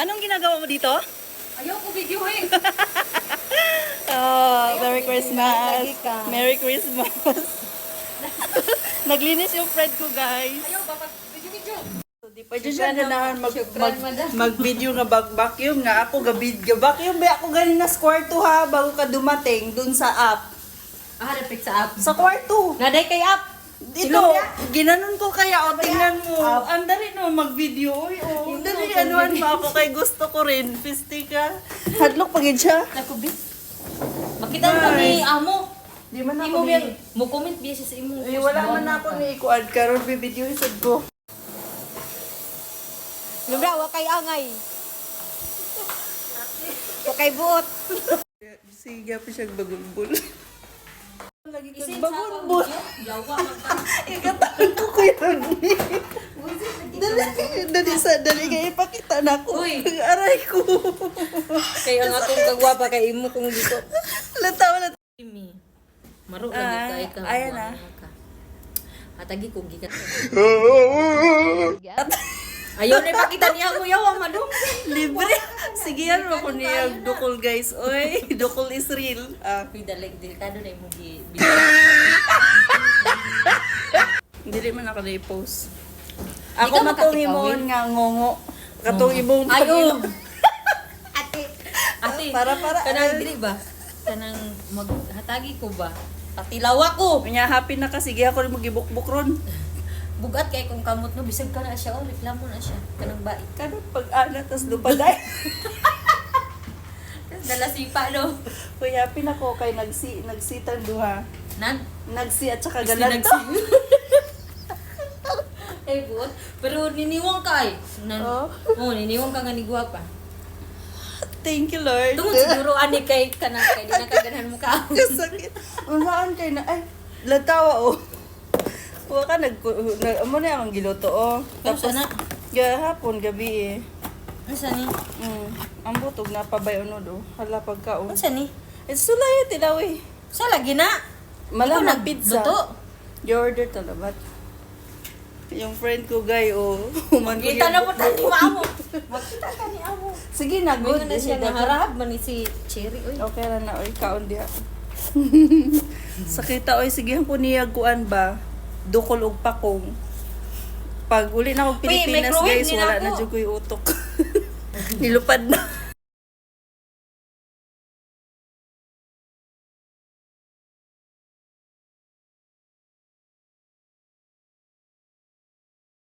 Anong ginagawa mo dito? Ayaw ko videohin. Oh, Merry Christmas. Merry Christmas. Naglinis yung friend ko, guys. Ayaw ba video? So, di pa dyan siya ganahan mag-video nga vacuum nga. Ako vacuum ba ako ganin na sa kwarto ha, bago ka dumating dun sa app. Ah, repeat sa app. Sa kwarto. Naday kay app. Dito, ginanon ko kaya, o tingnan mo. Ang dali no, mag-video. Uy, o, dali, anuan mo ako kay gusto ko rin. Pisti ka. Hadlok pagid siya. Nakubit. Makita mo ni amo. Di man Imo ako biya, ni... mo comment biya siya sa imo. Ay, wala man ako ni ikuad karon bibidyo isod ko. Lumra, wakay angay. Wakay buot. Sige pa siya bagumbol. Lagi Isin kang bagumbol. Yawa magka. Ikataon ko kuya ni. Dali kaya ipakita na ko. Uy. Aray ko. Kaya nga kung kagwapa kay imo kung dito. Latawa na. Imi. Maro lagi ka ikaw. Ayan na. Atagi ko gikan. Ayaw na ipakita niya ako yawa madong. Libre. Sige yan mo ko niya dukol guys. Oy, dukol is real. Pidalig delikado na imo gi. Hindi man ako na-post. Di Ako ka matong makakita, imon nga ngongo. Katong imong Ayaw. Ate. Ate. Para. Kanang dili ba? Kanang maghatagi ko ba? Patilawa ko. Kanya happy na ka. Sige ako rin magibukbuk ron. Bugat kay kung kamot no bisag ka na siya oh reklamo na siya kanang bait. Kanang pag-ana tas lupaday. Dala sipa no. Kuya happy na ko kay nagsitan duha. Nan Nagsi at saka Gusto galanta. Eh buot pero niniwang ka eh. Oh. Niniwang ka nga ni guwapa. Thank you Lord. Tungod siguro ani kay kanang kay di na kaganahan mo ka. Kasakit. Unaan kay na ay latawa oh. Wa ka amo na akong giluto oh. Tapos na. Gahapon gabi eh. Unsa ni? Ang butog na pabay unod oh. Hala pagkaon. Unsa ni? It's sulay tilaw eh. Sa lagi na. Malamang Ikaw pizza. nagluto? You-order talabat. Yung friend ko guy oh. Kita na po tayo amo. Makita ka ni amo. Sige na, good. Good na siya naharap man ni si Cherry oy. Okay ra na oy, kaon diha. Sakita oy, sige ko niya kuan ba? Dukol og pakong. Pag uli na og Pilipinas microwave guys, ni wala nako. na jud ko'y utok. Nilupad na.